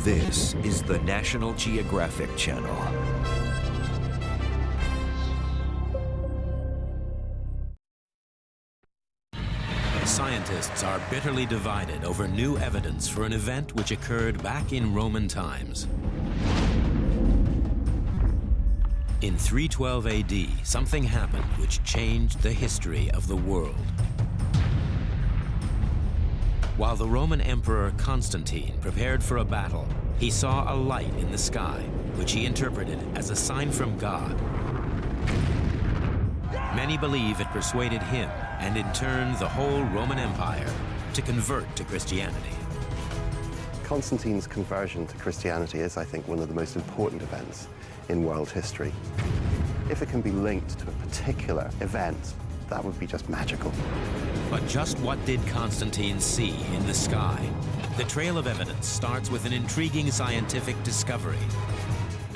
This is the National Geographic Channel. Scientists are bitterly divided over new evidence for an event which occurred back in Roman times. In 312 AD, something happened which changed the history of the world. While the Roman Emperor Constantine prepared for a battle, he saw a light in the sky, which he interpreted as a sign from God. Many believe it persuaded him, and in turn the whole Roman Empire, to convert to Christianity. Constantine's conversion to Christianity is, I think, one of the most important events in world history. If it can be linked to a particular event, that would be just magical. But just what did Constantine see in the sky? The trail of evidence starts with an intriguing scientific discovery.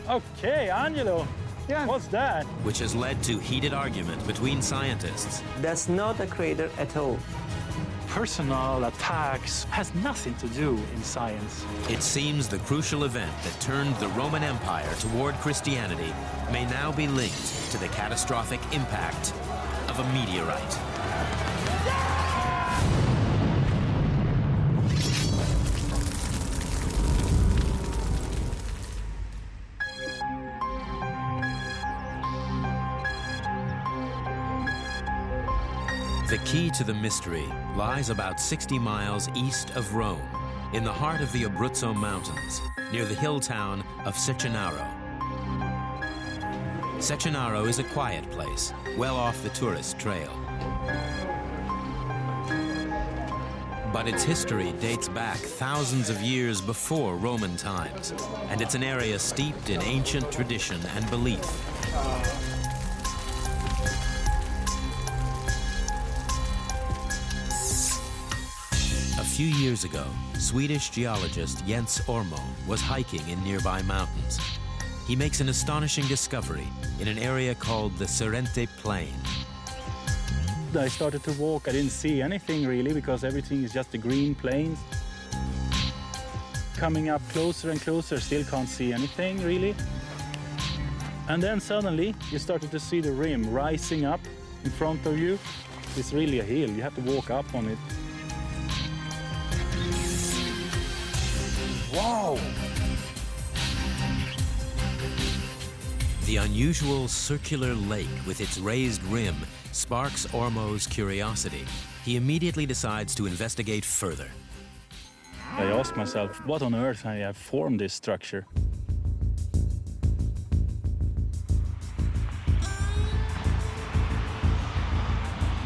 Okay, Angelo, what's that? Which has led to heated argument between scientists. That's not a crater at all. Personal attacks has nothing to do in science. It seems the crucial event that turned the Roman Empire toward Christianity may now be linked to the catastrophic impact of a meteorite. The key to the mystery lies about 60 miles east of Rome, in the heart of the Abruzzo Mountains, near the hill town of Cecinaro. Cecinaro is a quiet place, well off the tourist trail. But its history dates back thousands of years before Roman times, and it's an area steeped in ancient tradition and belief. A few years ago, Swedish geologist Jens Ormo was hiking in nearby mountains. He makes an astonishing discovery in an area called the Sorrente Plain. I started to walk, I didn't see anything really because everything is just the green plains. Coming up closer and closer, still can't see anything really. And then suddenly you started to see the rim rising up in front of you. It's really a hill, you have to walk up on it. Whoa! The unusual circular lake with its raised rim sparks Ormo's curiosity. He immediately decides to investigate further. I asked myself, what on earth I have formed this structure?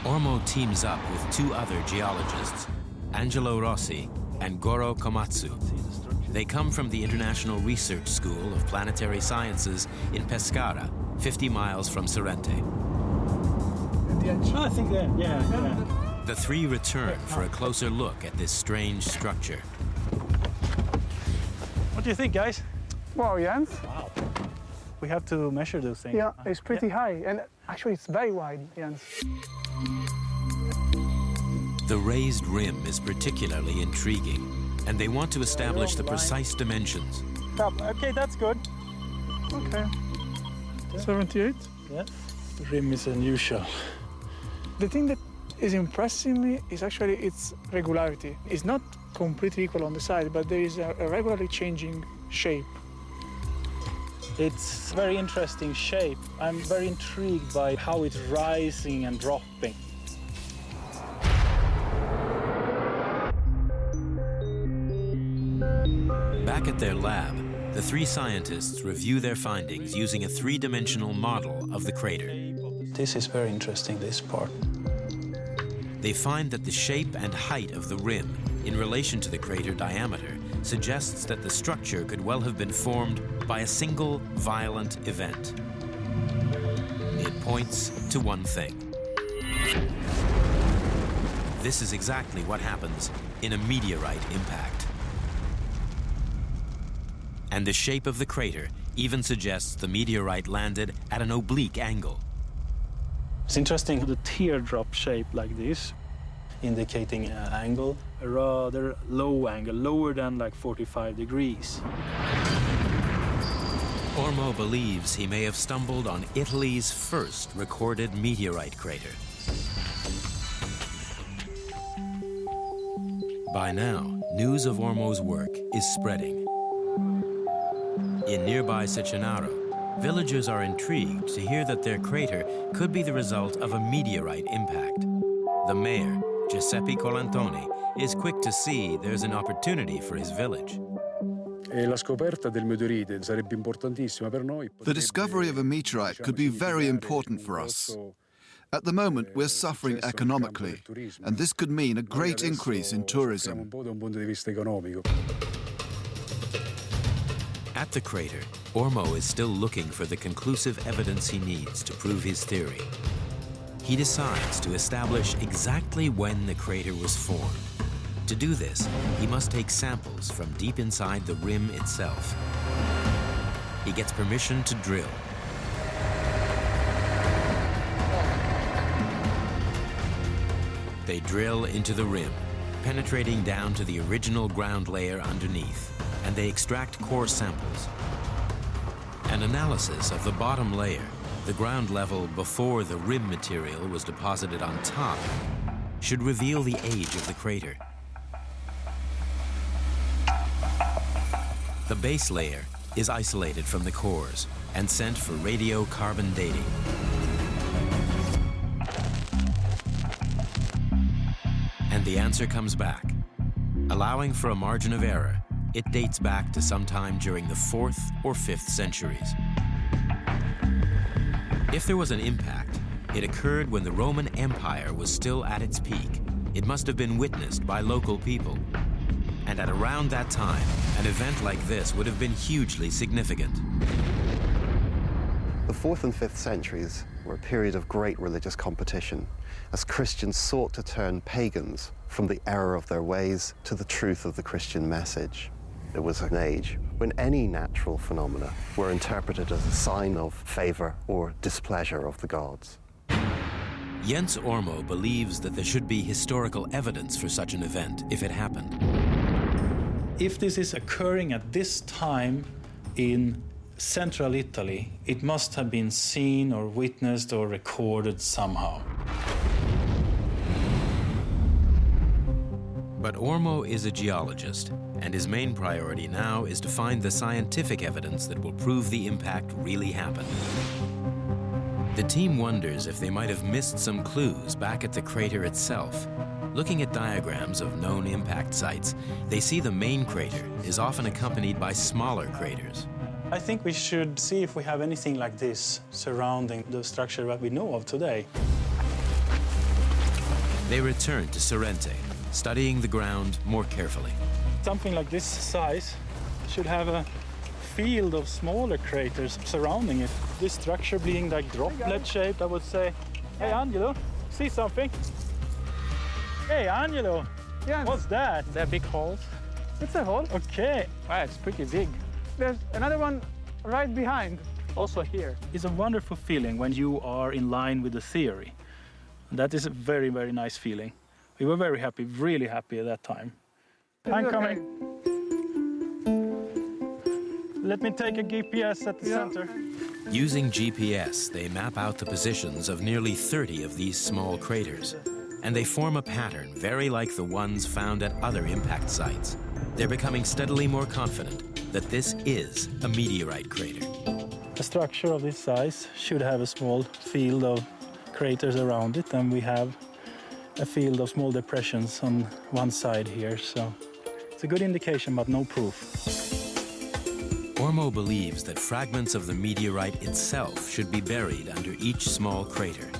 Ormo teams up with two other geologists, Angelo Rossi and Goro Komatsu. They come from the International Research School of Planetary Sciences in Pescara, 50 miles from Sorrente. I think that, yeah. The three return for a closer look at this strange structure. What do you think, guys? Wow, Jens. Wow. We have to measure those things. Yeah, it's pretty high, and actually it's very wide, Jens. The raised rim is particularly intriguing, and they want to establish the precise dimensions. Okay, that's good. Okay. 78? Yeah. The rim is unusual. The thing that is impressing me is actually its regularity. It's not completely equal on the side, but there is a regularly changing shape. It's a very interesting shape. I'm very intrigued by how it's rising and dropping. Back at their lab, the three scientists review their findings using a three-dimensional model of the crater. This is very interesting, this part. They find that the shape and height of the rim in relation to the crater diameter suggests that the structure could well have been formed by a single violent event. It points to one thing. This is exactly what happens in a meteorite impact. And the shape of the crater even suggests the meteorite landed at an oblique angle. It's interesting, the teardrop shape like this. indicating an angle, a rather low angle, lower than like 45 degrees. Ormo believes he may have stumbled on Italy's first recorded meteorite crater. By now, news of Ormo's work is spreading. In nearby Cecenaro, villagers are intrigued to hear that their crater could be the result of a meteorite impact. The mayor, Giuseppe Colantoni, is quick to see there's an opportunity for his village. The discovery of a meteorite could be very important for us. At the moment, we're suffering economically, and this could mean a great increase in tourism. At the crater, Ormo is still looking for the conclusive evidence he needs to prove his theory. He decides to establish exactly when the crater was formed. To do this, he must take samples from deep inside the rim itself. He gets permission to drill. They drill into the rim, penetrating down to the original ground layer underneath, and they extract core samples. An analysis of the bottom layer, the ground level before the rim material was deposited on top, should reveal the age of the crater. The base layer is isolated from the cores and sent for radiocarbon dating. And the answer comes back. Allowing for a margin of error, it dates back to sometime during the 4th or 5th centuries. If there was an impact, it occurred when the Roman Empire was still at its peak. It must have been witnessed by local people. And at around that time, an event like this would have been hugely significant. The 4th and 5th centuries were a period of great religious competition as Christians sought to turn pagans from the error of their ways to the truth of the Christian message. It was an age when any natural phenomena were interpreted as a sign of favor or displeasure of the gods. Jens Ormo believes that there should be historical evidence for such an event if it happened. If this is occurring at this time in central Italy, it must have been seen or witnessed or recorded somehow. But Ormo is a geologist, and his main priority now is to find the scientific evidence that will prove the impact really happened. The team wonders if they might have missed some clues back at the crater itself. Looking at diagrams of known impact sites, they see the main crater is often accompanied by smaller craters. I think we should see if we have anything like this surrounding the structure that we know of today. They return to Sorrente, studying the ground more carefully. Something like this size should have a field of smaller craters surrounding it. This structure being like droplet-shaped, I would say. Hey, Angelo, see something? Hey, Angelo, Yeah. what's that? They're big holes. It's a hole. Okay. Wow, it's pretty big. There's another one right behind. Also here. It's a wonderful feeling when you are in line with the theory. That is a very, very nice feeling. We were very happy, really happy at that time. I'm coming. Let me take a GPS at the center. Using GPS, they map out the positions of nearly 30 of these small craters, and they form a pattern very like the ones found at other impact sites. They're becoming steadily more confident that this is a meteorite crater. A structure of this size should have a small field of craters around it, and we have a field of small depressions on one side here, so it's a good indication, but no proof. Ormo believes that fragments of the meteorite itself should be buried under each small crater.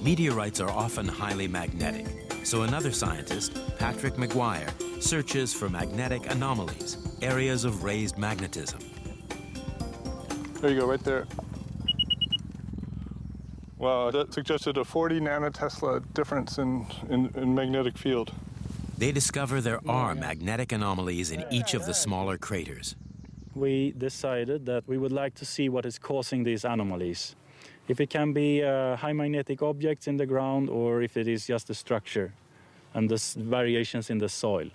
Meteorites are often highly magnetic, so another scientist, Patrick Maguire, searches for magnetic anomalies, areas of raised magnetism. There you go, right there. Wow, that suggested a 40 nanotesla difference in magnetic field. They discover there are magnetic anomalies in each of the smaller craters. We decided that we would like to see what is causing these anomalies. If it can be high magnetic objects in the ground or if it is just a structure and the variations in the soil.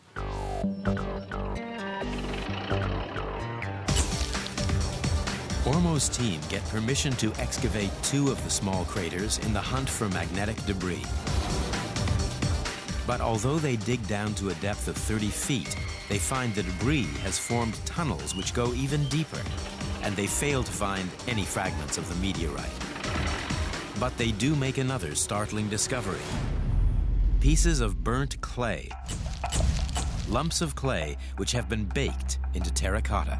Ormo's team get permission to excavate 2 of the small craters in the hunt for magnetic debris. But although they dig down to a depth of 30 feet, they find the debris has formed tunnels which go even deeper, and they fail to find any fragments of the meteorite. But they do make another startling discovery. Pieces of burnt clay. Lumps of clay which have been baked into terracotta.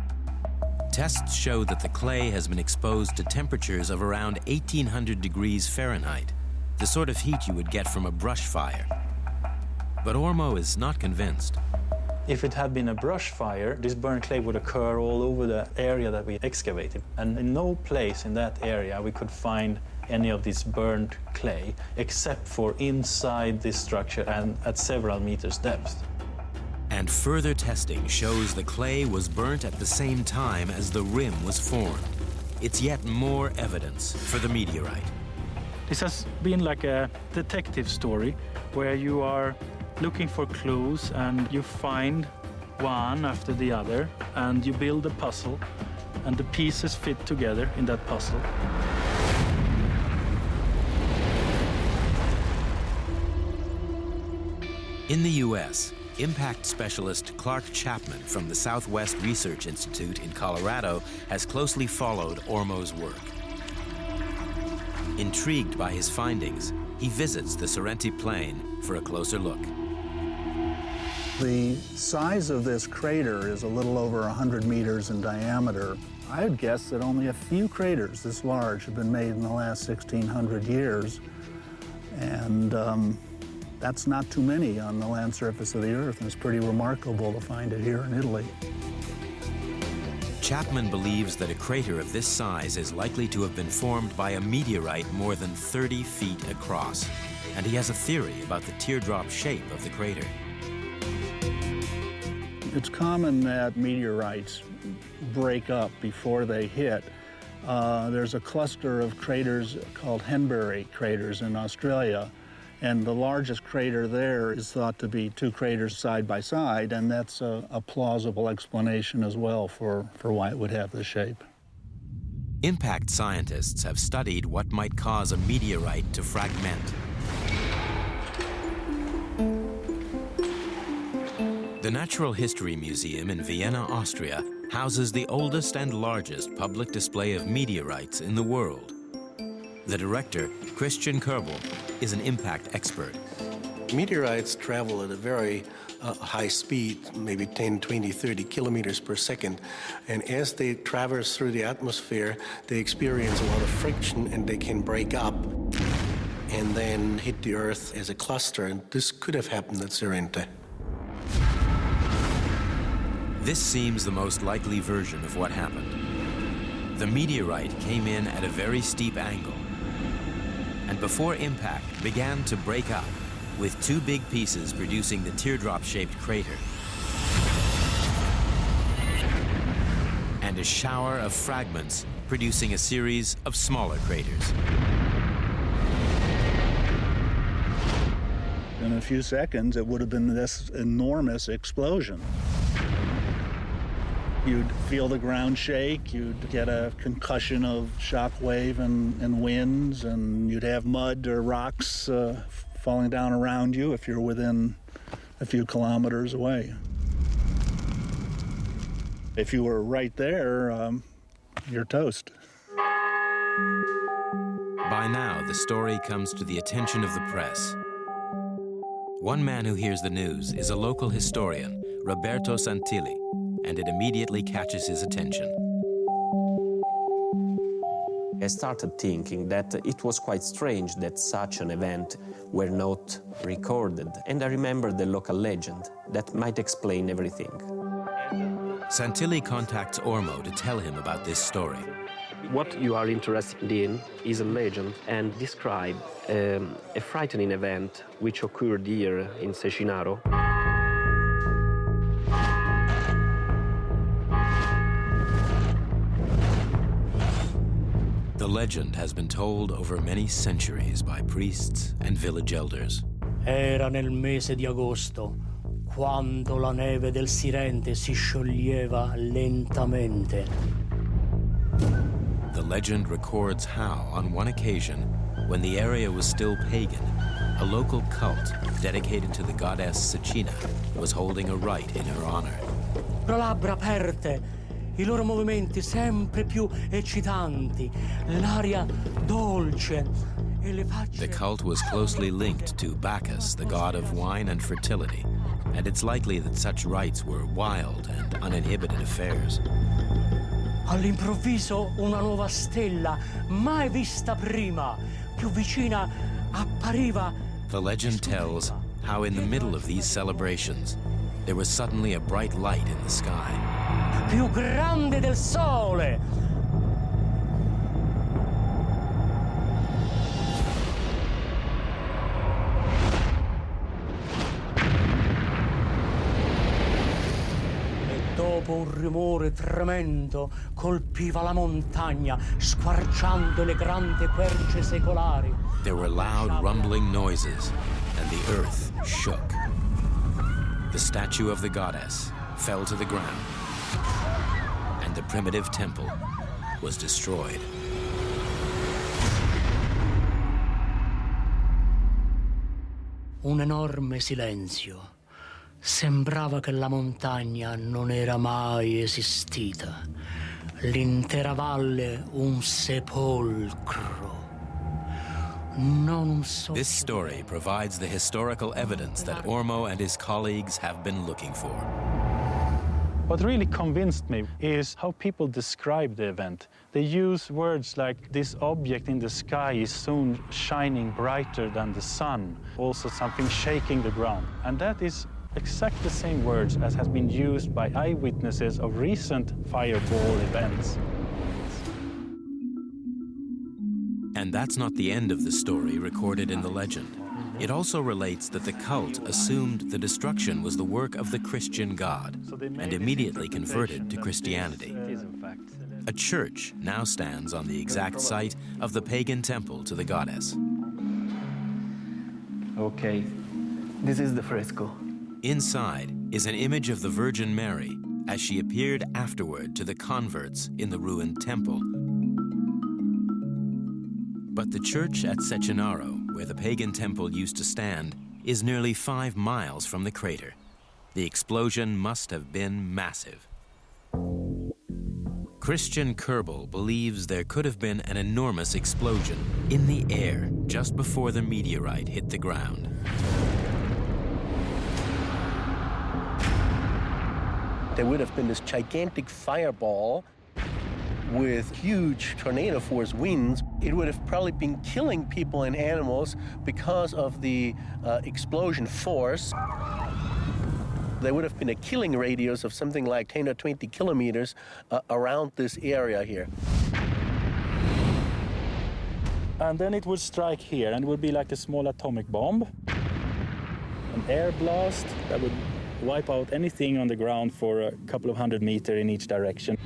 Tests show that the clay has been exposed to temperatures of around 1800 degrees Fahrenheit, the sort of heat you would get from a brush fire. But Ormo is not convinced. If it had been a brush fire, this burnt clay would occur all over the area that we excavated. And in no place in that area we could find any of this burnt clay, except for inside this structure and at several meters depth. And further testing shows the clay was burnt at the same time as the rim was formed. It's yet more evidence for the meteorite. This has been like a detective story where you are looking for clues and you find one after the other and you build a puzzle and the pieces fit together in that puzzle. In the U.S., impact specialist Clark Chapman from the Southwest Research Institute in Colorado has closely followed Ormo's work. Intrigued by his findings, he visits the Sorrento Plain for a closer look. The size of this crater is a little over 100 meters in diameter. I would guess that only a few craters this large have been made in the last 1,600 years. And that's not too many on the land surface of the Earth, and it's pretty remarkable to find it here in Italy. Chapman believes that a crater of this size is likely to have been formed by a meteorite more than 30 feet across, and he has a theory about the teardrop shape of the crater. It's common that meteorites break up before they hit. There's a cluster of craters called Henbury craters in Australia, and the largest crater there is thought to be 2 craters side by side, and that's a plausible explanation as well for why it would have this shape. Impact scientists have studied what might cause a meteorite to fragment. The Natural History Museum in Vienna, Austria, houses the oldest and largest public display of meteorites in the world. The director, Christian Kerbel, is an impact expert. Meteorites travel at a very high speed, maybe 10, 20, 30 kilometers per second. And as they traverse through the atmosphere, they experience a lot of friction and they can break up and then hit the Earth as a cluster. And this could have happened at Sorrento. This seems the most likely version of what happened. The meteorite came in at a very steep angle, and before impact began to break up, with 2 big pieces producing the teardrop-shaped crater, and a shower of fragments producing a series of smaller craters. In a few seconds, it would have been this enormous explosion. You'd feel the ground shake, you'd get a concussion of shock wave and winds, and you'd have mud or rocks falling down around you if you're within a few kilometers away. If you were right there, you're toast. By now, the story comes to the attention of the press. One man who hears the news is a local historian, Roberto Santilli, and it immediately catches his attention. I started thinking that it was quite strange that such an event were not recorded, and I remembered the local legend that might explain everything. Santilli contacts Ormo to tell him about this story. What you are interested in is a legend and describe a frightening event which occurred here in Cecinaro. The legend has been told over many centuries by priests and village elders. Era nel mese di agosto, quando la neve del Sirente si scioglieva lentamente. The legend records how, on one occasion, when the area was still pagan, a local cult dedicated to the goddess Sacina was holding a rite in her honor. Le labbra aperte, i loro movimenti sempre più eccitanti, l'aria dolce e le facce... The cult was closely linked to Bacchus, the god of wine and fertility, and it's likely that such rites were wild and uninhibited affairs. All'improvviso una nuova stella, mai vista prima, più vicina, appariva. The legend tells how in the middle of these celebrations, there was suddenly a bright light in the sky. Più grande del sole. Dopo un rumore tremendo colpiva la montagna, squarciando le grandi querce secolari. There were loud rumbling noises, and the earth shook. The statue of the goddess fell to the ground, and the primitive temple was destroyed. Un enorme silenzio. Sembrava che la montagna non era mai esistita. L'intera valle un sepolcro. This story provides the historical evidence that Ormo and his colleagues have been looking for. What really convinced me is how people describe the event. They use words like, this object in the sky is soon shining brighter than the sun. Also something shaking the ground. And that is exactly the same words as has been used by eyewitnesses of recent fireball events. And that's not the end of the story recorded in the legend. It also relates that the cult assumed the destruction was the work of the Christian God and immediately converted to Christianity. A church now stands on the exact site of the pagan temple to the goddess. Okay, this is the fresco. Inside is an image of the Virgin Mary as she appeared afterward to the converts in the ruined temple. But the church at Cecinaro, where the pagan temple used to stand, is nearly 5 miles from the crater. The explosion must have been massive. Christian Kerbel believes there could have been an enormous explosion in the air just before the meteorite hit the ground. There would have been this gigantic fireball with huge tornado force winds. It would have probably been killing people and animals because of the explosion force. There would have been a killing radius of something like 10 or 20 kilometers around this area here. And then it would strike here, and it would be like a small atomic bomb. An air blast that would wipe out anything on the ground for a couple of 100 meters in each direction.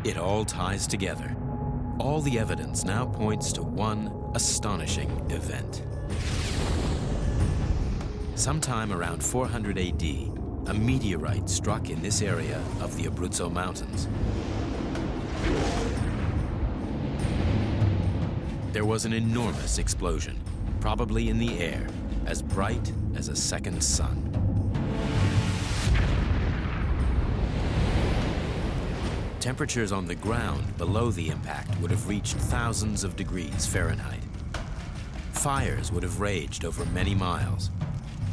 It all ties together. All the evidence now points to one astonishing event. Sometime around 400 AD, a meteorite struck in this area of the Abruzzo Mountains. There was an enormous explosion, probably in the air, as bright as a second sun. Temperatures on the ground below the impact would have reached thousands of degrees Fahrenheit. Fires would have raged over many miles.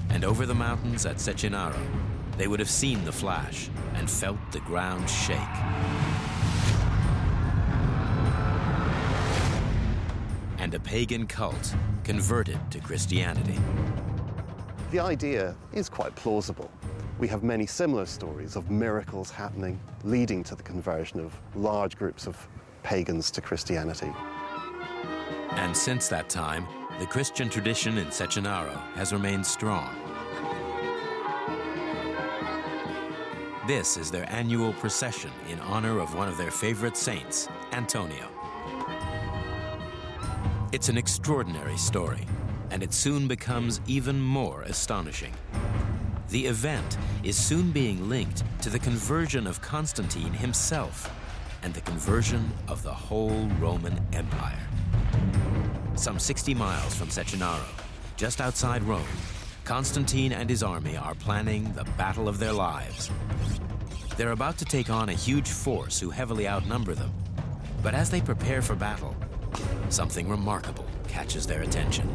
And over the mountains at Cecinaro, they would have seen the flash and felt the ground shake. And a pagan cult converted to Christianity. The idea is quite plausible. We have many similar stories of miracles happening, leading to the conversion of large groups of pagans to Christianity. And since that time, the Christian tradition in Cecinaro has remained strong. This is their annual procession in honor of one of their favorite saints, Antonio. It's an extraordinary story, and it soon becomes even more astonishing. The event is soon being linked to the conversion of Constantine himself and the conversion of the whole Roman Empire. Some 60 miles from Cecinaro, just outside Rome, Constantine and his army are planning the battle of their lives. They're about to take on a huge force who heavily outnumber them. But as they prepare for battle, something remarkable catches their attention.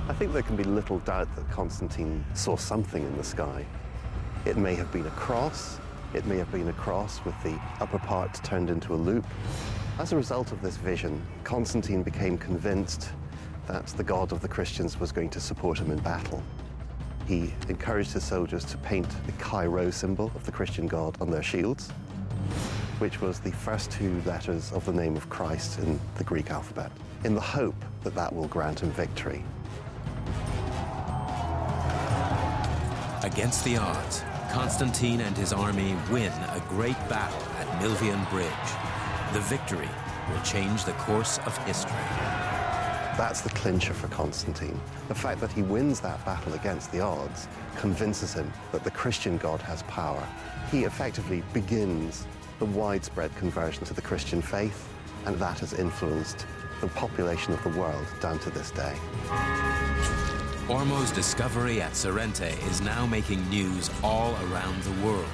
I think there can be little doubt that Constantine saw something in the sky. It may have been a cross. It may have been a cross with the upper part turned into a loop. As a result of this vision, Constantine became convinced that the God of the Christians was going to support him in battle. He encouraged his soldiers to paint the Chi-Rho symbol of the Christian God on their shields, which was the first two letters of the name of Christ in the Greek alphabet, in the hope that that will grant him victory. Against the odds, Constantine and his army win a great battle at Milvian Bridge. The victory will change the course of history. That's the clincher for Constantine. The fact that he wins that battle against the odds convinces him that the Christian God has power. He effectively begins the widespread conversion to the Christian faith, and that has influenced the population of the world down to this day. Ormo's discovery at Sorrente is now making news all around the world.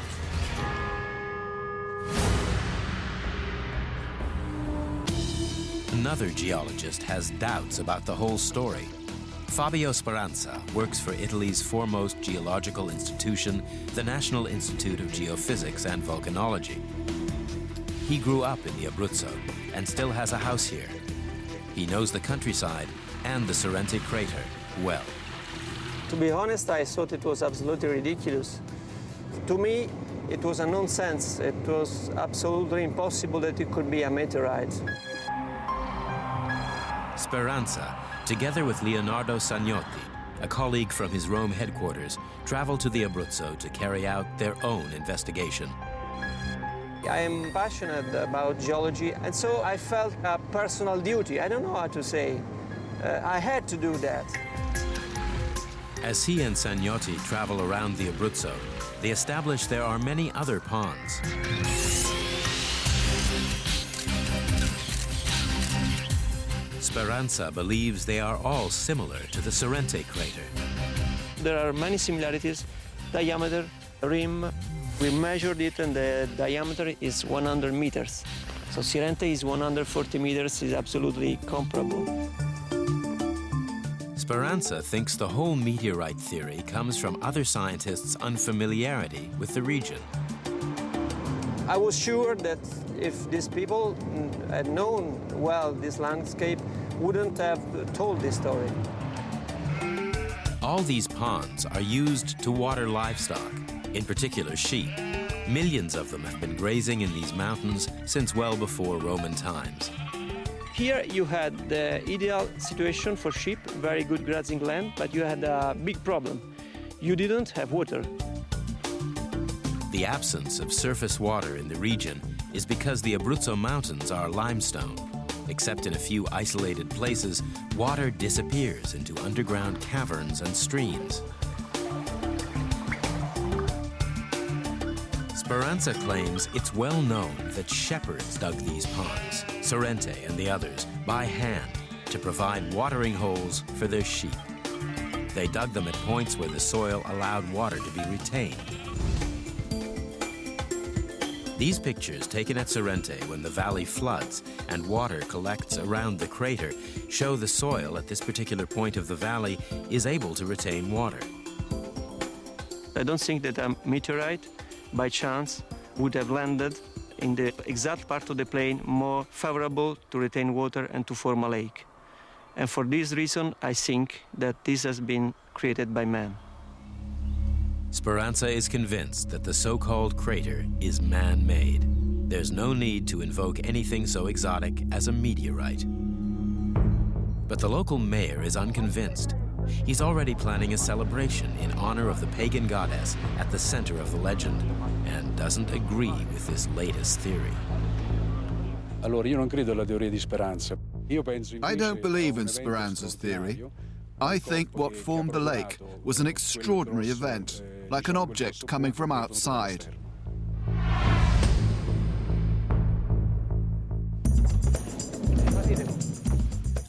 Another geologist has doubts about the whole story. Fabio Speranza works for Italy's foremost geological institution, the National Institute of Geophysics and Volcanology. He grew up in the Abruzzo and still has a house here. He knows the countryside and the Sorrente crater well. To be honest, I thought it was absolutely ridiculous. To me, it was a nonsense. It was absolutely impossible that it could be a meteorite. Speranza, together with Leonardo Sagnotti, a colleague from his Rome headquarters, traveled to the Abruzzo to carry out their own investigation. I am passionate about geology, and so I felt a personal duty. I don't know how to say. I had to do that. As he and Sagnotti travel around the Abruzzo, they establish there are many other ponds. Speranza believes they are all similar to the Sorrente crater. There are many similarities. Diameter, rim, we measured it and the diameter is 100 meters. So Sorrente is 140 meters, is absolutely comparable. Speranza thinks the whole meteorite theory comes from other scientists' unfamiliarity with the region. I was sure that if these people had known well this landscape, wouldn't have told this story. All these ponds are used to water livestock, in particular sheep. Millions of them have been grazing in these mountains since well before Roman times. Here you had the ideal situation for sheep, very good grazing land, but you had a big problem. You didn't have water. The absence of surface water in the region is because the Abruzzo Mountains are limestone. Except in a few isolated places, water disappears into underground caverns and streams. Speranza claims it's well known that shepherds dug these ponds, Sorrente and the others, by hand to provide watering holes for their sheep. They dug them at points where the soil allowed water to be retained. These pictures taken at Sorrente when the valley floods and water collects around the crater show the soil at this particular point of the valley is able to retain water. I don't think that a meteorite, by chance, would have landed in the exact part of the plain more favorable to retain water and to form a lake. And for this reason, I think that this has been created by man. Speranza is convinced that the so-called crater is man-made. There's no need to invoke anything so exotic as a meteorite. But the local mayor is unconvinced. He's already planning a celebration in honor of the pagan goddess at the center of the legend, and doesn't agree with this latest theory. I don't believe in Speranza's theory. I think what formed the lake was an extraordinary event, like an object coming from outside.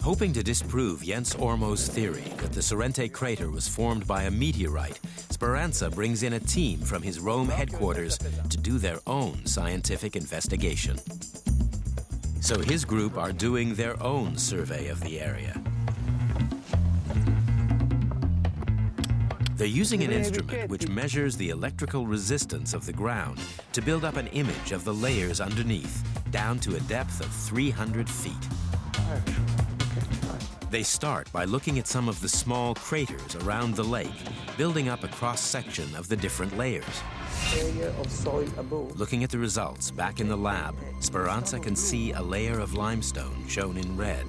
Hoping to disprove Jens Ormo's theory that the Sorrente crater was formed by a meteorite, Speranza brings in a team from his Rome headquarters to do their own scientific investigation. So his group are doing their own survey of the area. They're using an instrument which measures the electrical resistance of the ground to build up an image of the layers underneath, down to a depth of 300 feet. They start by looking at some of the small craters around the lake, building up a cross-section of the different layers. Area of soil above. Looking at the results back in the lab, Speranza can see a layer of limestone shown in red.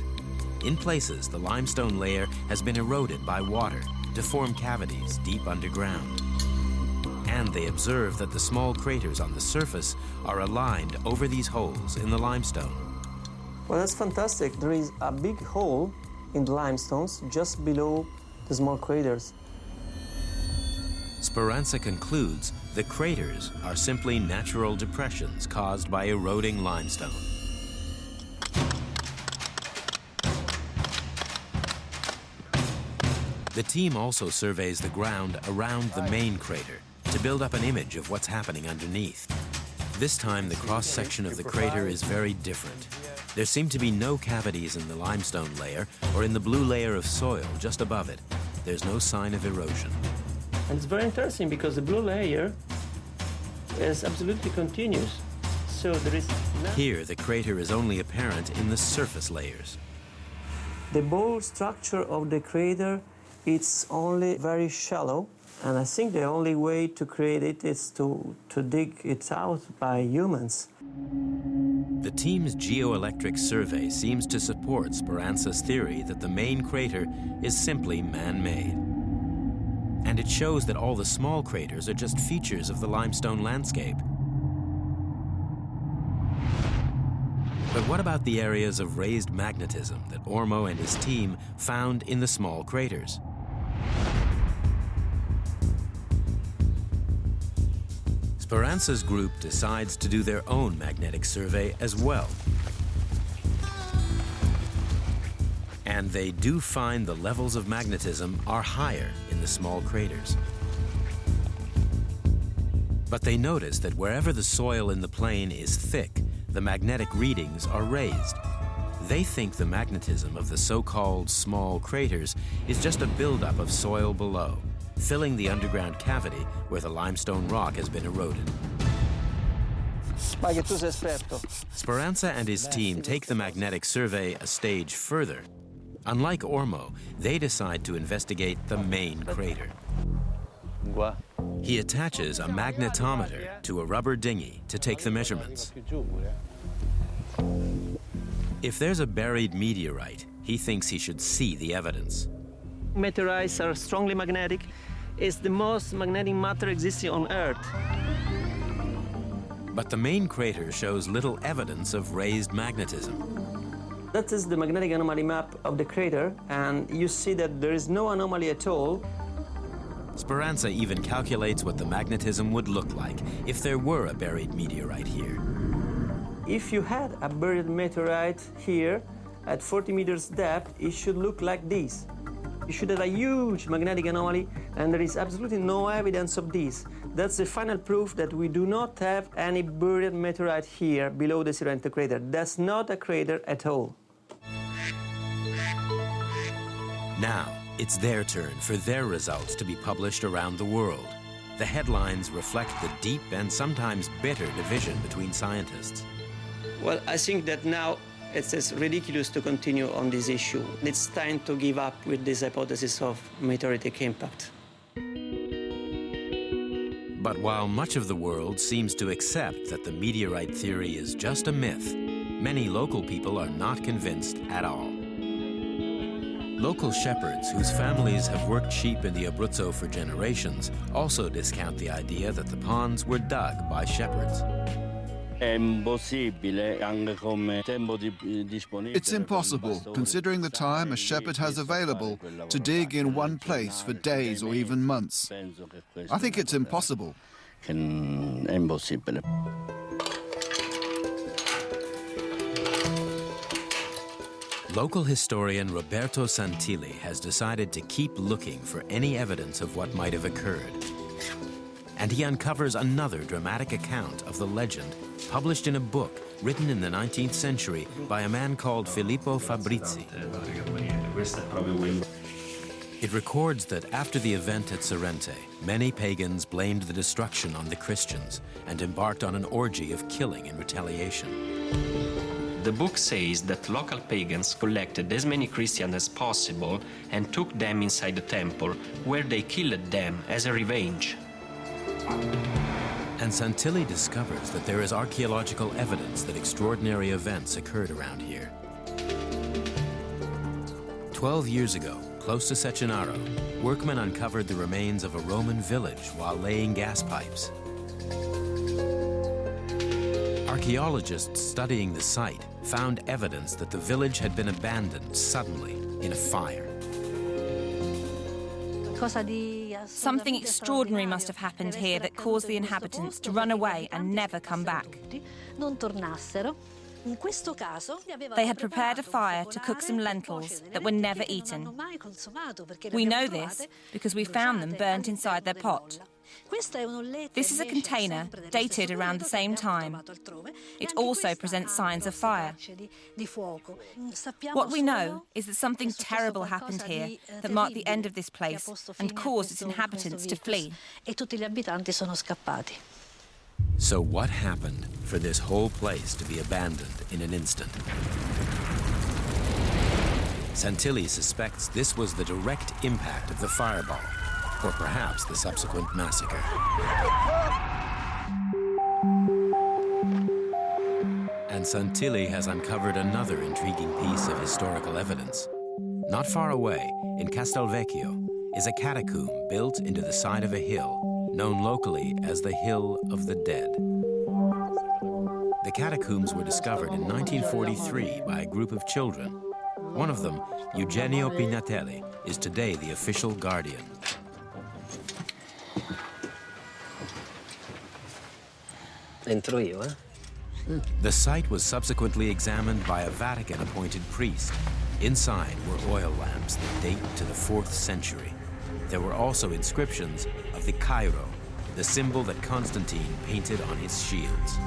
In places, the limestone layer has been eroded by water to form cavities deep underground. And they observe that the small craters on the surface are aligned over these holes in the limestone. Well, that's fantastic. There is a big hole in the limestones just below the small craters. Speranza concludes the craters are simply natural depressions caused by eroding limestone. The team also surveys the ground around the main crater to build up an image of what's happening underneath. This time, the cross-section of the crater is very different. There seem to be no cavities in the limestone layer or in the blue layer of soil just above it. There's no sign of erosion. And it's very interesting because the blue layer is absolutely continuous. So there is Here, the crater is only apparent in the surface layers. The bore structure of the crater is only very shallow, and I think the only way to create it is to dig it out by humans. The team's geoelectric survey seems to support Speranza's theory that the main crater is simply man-made. And it shows that all the small craters are just features of the limestone landscape. But what about the areas of raised magnetism that Ormo and his team found in the small craters? Speranza's group decides to do their own magnetic survey as well. And they do find the levels of magnetism are higher in the small craters. But they notice that wherever the soil in the plain is thick, the magnetic readings are raised. They think the magnetism of the so-called small craters is just a buildup of soil below, filling the underground cavity where the limestone rock has been eroded. Speranza and his team take the magnetic survey a stage further. Unlike Ormo, they decide to investigate the main crater. He attaches a magnetometer to a rubber dinghy to take the measurements. If there's a buried meteorite, he thinks he should see the evidence. meteorites are strongly magnetic. It's the most magnetic matter existing on Earth. But the main crater shows little evidence of raised magnetism. That is the magnetic anomaly map of the crater, and you see that there is no anomaly at all. Speranza even calculates what the magnetism would look like if there were a buried meteorite here. If you had a buried meteorite here at 40 meters depth, it should look like this. You should have a huge magnetic anomaly, and there is absolutely no evidence of this. That's the final proof that we do not have any buried meteorite here below the Sorrente crater. That's not a crater at all. Now, it's their turn for their results to be published around the world. The headlines reflect the deep and sometimes bitter division between scientists. Well, I think that now it's ridiculous to continue on this issue. It's time to give up with this hypothesis of meteoritic impact. But while much of the world seems to accept that the meteorite theory is just a myth, many local people are not convinced at all. Local shepherds whose families have worked sheep in the Abruzzo for generations also discount the idea that the ponds were dug by shepherds. It's impossible, considering the time a shepherd has available, to dig in one place for days or even months. I think it's impossible. Local historian Roberto Santilli has decided to keep looking for any evidence of what might have occurred. And he uncovers another dramatic account of the legend published in a book written in the 19th century by a man called Filippo Fabrizi. It records that after the event at Sorrente, many pagans blamed the destruction on the Christians and embarked on an orgy of killing in retaliation. The book says that local pagans collected as many Christians as possible and took them inside the temple, where they killed them as a revenge. And Santilli discovers that there is archaeological evidence that extraordinary events occurred around here. 12 years ago, close to Cecinaro, workmen uncovered the remains of a Roman village while laying gas pipes. Archaeologists studying the site found evidence that the village had been abandoned suddenly in a fire. Something extraordinary must have happened here that caused the inhabitants to run away and never come back. They had prepared a fire to cook some lentils that were never eaten. We know this because we found them burnt inside their pot. This is a container dated around the same time. It also presents signs of fire. What we know is that something terrible happened here that marked the end of this place and caused its inhabitants to flee. So what happened for this whole place to be abandoned in an instant? Santilli suspects this was the direct impact of the fireball, or perhaps the subsequent massacre. And Santilli has uncovered another intriguing piece of historical evidence. Not far away, in Castelvecchio, is a catacomb built into the side of a hill, known locally as the Hill of the Dead. The catacombs were discovered in 1943 by a group of children. One of them, Eugenio Pignatelli, is today the official guardian. Entro io, eh? The site was subsequently examined by a Vatican-appointed priest. Inside were oil lamps that date to the 4th century. There were also inscriptions of the Cairo, the symbol that Constantine painted on his shields.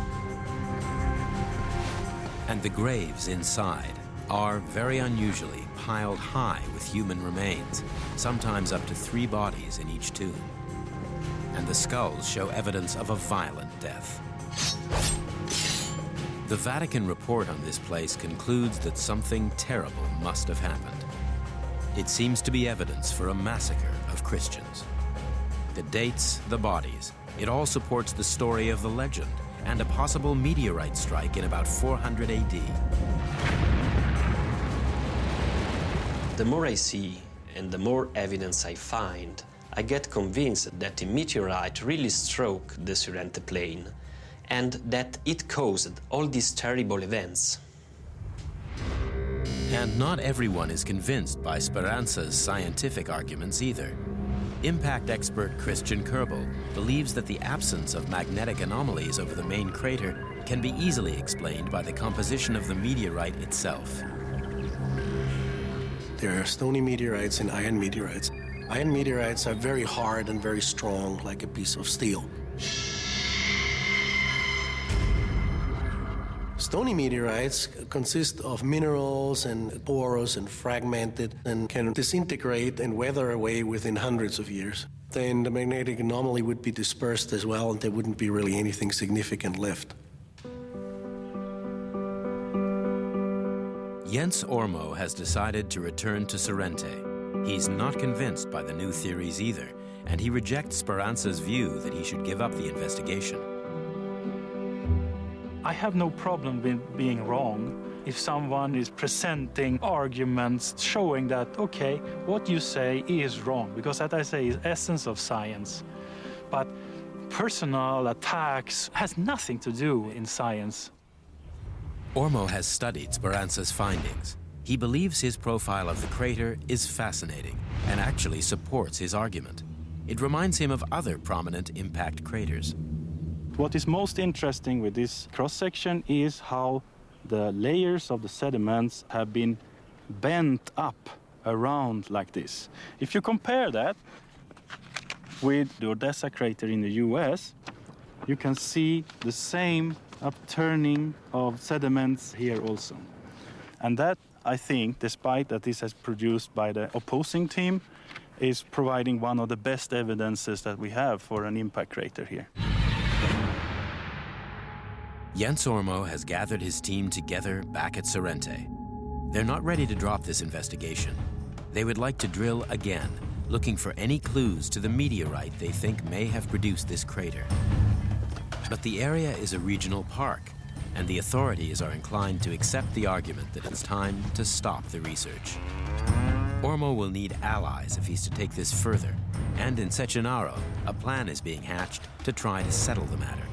And the graves inside are, very unusually, piled high with human remains, sometimes up to 3 bodies in each tomb. And the skulls show evidence of a violent death. The Vatican report on this place concludes that something terrible must have happened. It seems to be evidence for a massacre of Christians. The dates, the bodies, it all supports the story of the legend and a possible meteorite strike in about 400 AD. The more I see and the more evidence I find, I get convinced that the meteorite really struck the Sorrente plain and that it caused all these terrible events. And not everyone is convinced by Speranza's scientific arguments either. Impact expert Christian Kerbel believes that the absence of magnetic anomalies over the main crater can be easily explained by the composition of the meteorite itself. There are stony meteorites and iron meteorites. Iron meteorites are very hard and very strong, like a piece of steel. Stony meteorites consist of minerals and porous and fragmented and can disintegrate and weather away within hundreds of years. Then the magnetic anomaly would be dispersed as well, and there wouldn't be really anything significant left. Jens Ormo has decided to return to Sorrente. He's not convinced by the new theories either, and he rejects Speranza's view that he should give up the investigation. I have no problem with being wrong if someone is presenting arguments showing that, okay, what you say is wrong, because that I say is essence of science. But personal attacks has nothing to do in science. Ormo has studied Speranza's findings. He believes his profile of the crater is fascinating and actually supports his argument. It reminds him of other prominent impact craters. What is most interesting with this cross-section is how the layers of the sediments have been bent up around like this. If you compare that with the Odessa crater in the US, you can see the same upturning of sediments here also. And that, I think, despite that this is produced by the opposing team, is providing one of the best evidences that we have for an impact crater here. Jens Ormo has gathered his team together back at Sorrente. They're not ready to drop this investigation. They would like to drill again, looking for any clues to the meteorite they think may have produced this crater. But the area is a regional park, and the authorities are inclined to accept the argument that it's time to stop the research. Ormo will need allies if he's to take this further, and in Cetinaro, a plan is being hatched to try to settle the matter.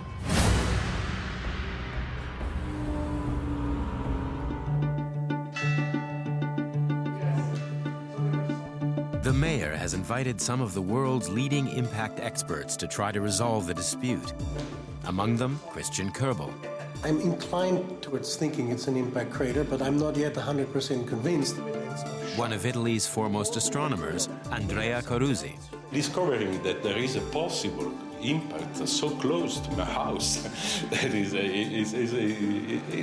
The mayor has invited some of the world's leading impact experts to try to resolve the dispute. Among them, Christian Kerbel. I'm inclined towards thinking it's an impact crater, but I'm not yet 100% convinced. One of Italy's foremost astronomers, Andrea Coruzzi. Discovering that there is a possible impact so close to my house, that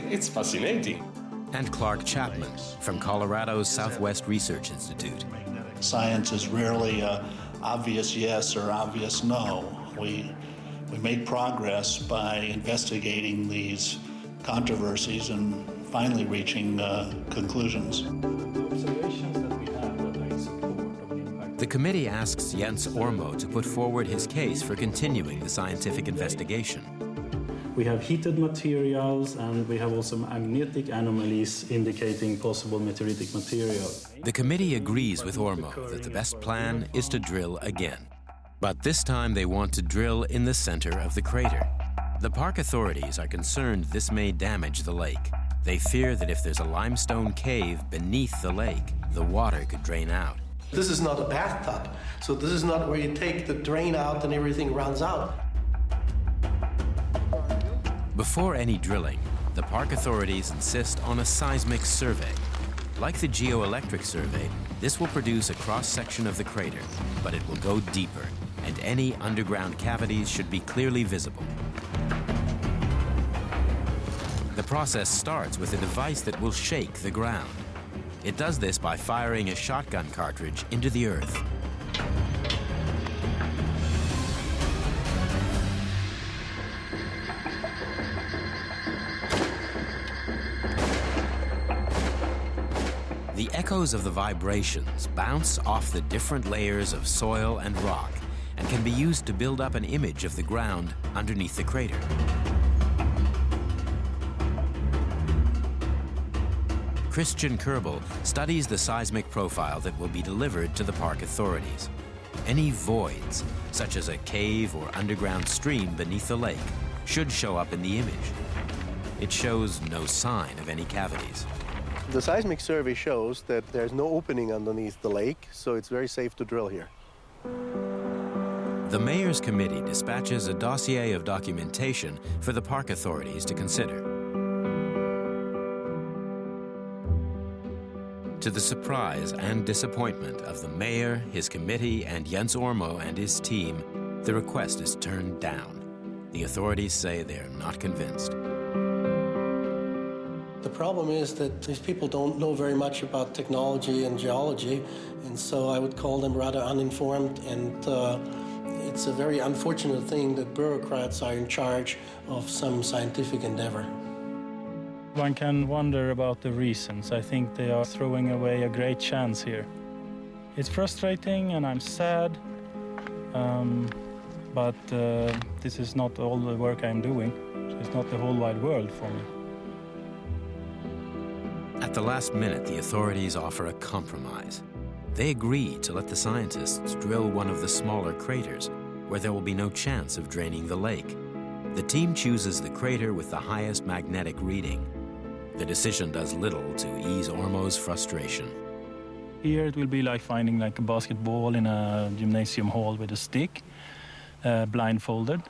it's fascinating. And Clark Chapman from Colorado's Southwest Research Institute. Science is rarely an obvious yes or obvious no. We made progress by investigating these controversies and finally reaching conclusions. The committee asks Jens Ormo to put forward his case for continuing the scientific investigation. We have heated materials, and we have also magnetic anomalies indicating possible meteoritic material. The committee agrees with Ormo that the best plan is to drill again. But this time they want to drill in the center of the crater. The park authorities are concerned this may damage the lake. They fear that if there's a limestone cave beneath the lake, the water could drain out. This is not a bathtub, so this is not where you take the drain out and everything runs out. Before any drilling, the park authorities insist on a seismic survey. Like the geoelectric survey, this will produce a cross-section of the crater, but it will go deeper, and any underground cavities should be clearly visible. The process starts with a device that will shake the ground. It does this by firing a shotgun cartridge into the earth. The echoes of the vibrations bounce off the different layers of soil and rock and can be used to build up an image of the ground underneath the crater. Christian Kerbel studies the seismic profile that will be delivered to the park authorities. Any voids, such as a cave or underground stream beneath the lake, should show up in the image. It shows no sign of any cavities. The seismic survey shows that there's no opening underneath the lake, so it's very safe to drill here. The mayor's committee dispatches a dossier of documentation for the park authorities to consider. To the surprise and disappointment of the mayor, his committee, and Jens Ormo and his team, the request is turned down. The authorities say they are not convinced. The problem is that these people don't know very much about technology and geology, and so I would call them rather uninformed, and it's a very unfortunate thing that bureaucrats are in charge of some scientific endeavor. One can wonder about the reasons. I think they are throwing away a great chance here. It's frustrating and I'm sad, but this is not all the work I'm doing. It's not the whole wide world for me. At the last minute, the authorities offer a compromise. They agree to let the scientists drill one of the smaller craters, where there will be no chance of draining the lake. The team chooses the crater with the highest magnetic reading. The decision does little to ease Ormo's frustration. Here it will be like finding like a basketball in a gymnasium hall with a stick, blindfolded.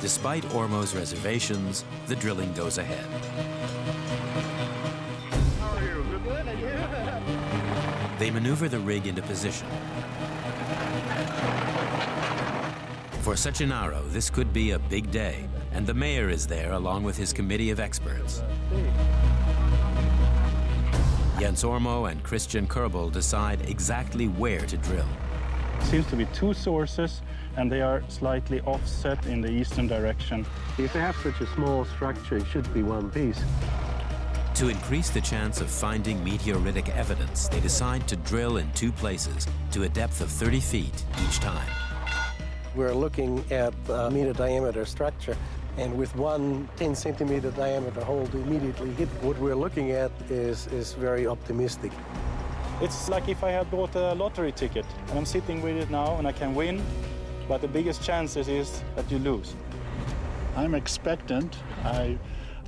Despite Ormo's reservations, the drilling goes ahead. How are you? Good, and you? They maneuver the rig into position. For Cecinaro, this could be a big day, and the mayor is there along with his committee of experts. Jens Ormo and Christian Kerbel decide exactly where to drill. Seems to be two sources, and they are slightly offset in the eastern direction. If they have such a small structure, it should be one piece. To increase the chance of finding meteoritic evidence, they decide to drill in two places to a depth of 30 feet each time. We're looking at a meter diameter structure, and with one 10 centimeter diameter hole to immediately hit, what we're looking at is very optimistic. It's like if I had bought a lottery ticket, and I'm sitting with it now, and I can win, but the biggest chances is that you lose. I'm expectant. I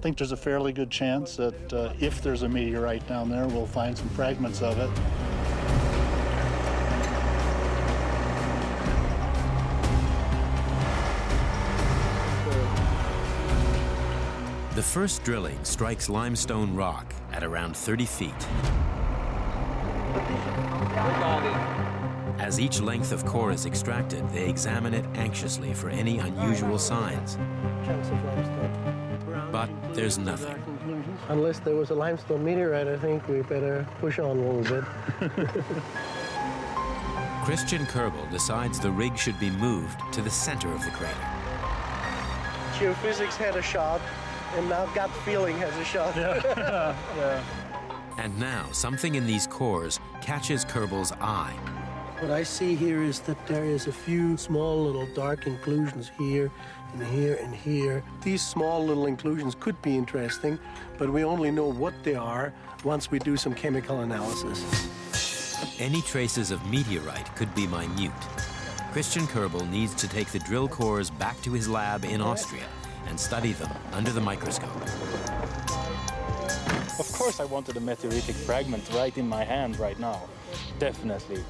think there's a fairly good chance that if there's a meteorite down there, we'll find some fragments of it. The first drilling strikes limestone rock at around 30 feet. As each length of core is extracted, they examine it anxiously for any unusual signs. But there's nothing. Unless there was a limestone meteorite, I think we better push on a little bit. Christian Kerbel decides the rig should be moved to the center of the crater. Geophysics had a shot, and now gut feeling has a shot. Yeah. And now, something in these cores catches Kerbel's eye. What I see here is that there is a few small little dark inclusions here and here and here. These small little inclusions could be interesting, but we only know what they are once we do some chemical analysis. Any traces of meteorite could be minute. Christian Kerbel needs to take the drill cores back to his lab in Austria and study them under the microscope. Of course I wanted a meteoritic fragment right in my hand right now, definitely.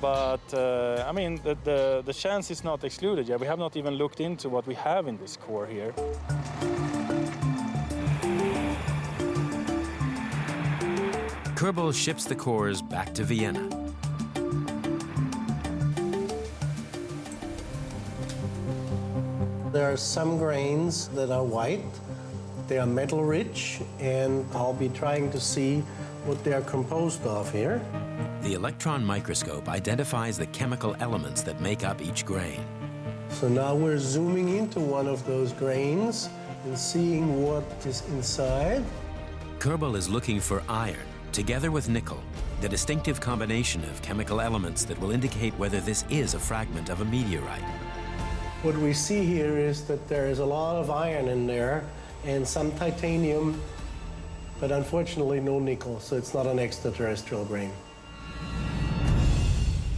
But, I mean, the chance is not excluded yet. We have not even looked into what we have in this core here. Kerbel ships the cores back to Vienna. There are some grains that are white. They are metal-rich, and I'll be trying to see what they are composed of here. The electron microscope identifies the chemical elements that make up each grain. So now we're zooming into one of those grains and seeing what is inside. Kerbel is looking for iron, together with nickel, the distinctive combination of chemical elements that will indicate whether this is a fragment of a meteorite. What we see here is that there is a lot of iron in there and some titanium, but unfortunately no nickel, so it's not an extraterrestrial grain.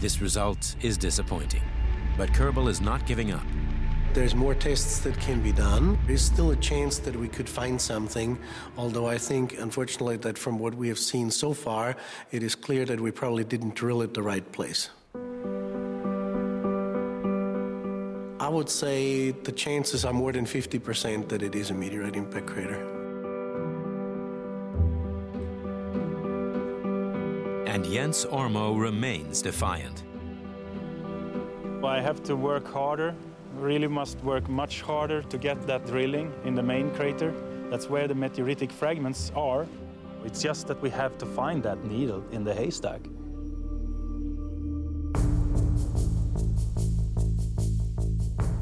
This result is disappointing, but Kerbel is not giving up. There's more tests that can be done. There's still a chance that we could find something, although I think, unfortunately, that from what we have seen so far, it is clear that we probably didn't drill at the right place. I would say the chances are more than 50% that it is a meteorite impact crater. And Jens Ormo remains defiant. I have to work harder, really must work much harder to get that drilling in the main crater. That's where the meteoritic fragments are. It's just that we have to find that needle in the haystack.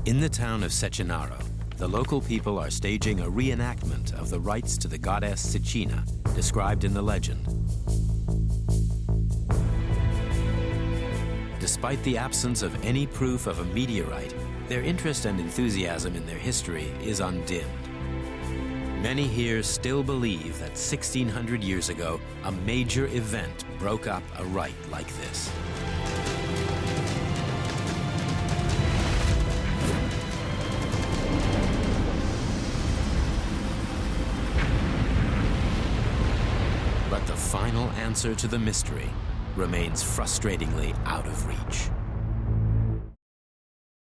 In the town of Cecinaro, the local people are staging a reenactment of the rites to the goddess Cecina, described in the legend. despite the absence of any proof of a meteorite, their interest and enthusiasm in their history is undimmed. Many here still believe that 1,600 years ago, a major event broke up a rite like this. But the final answer to the mystery remains frustratingly out of reach.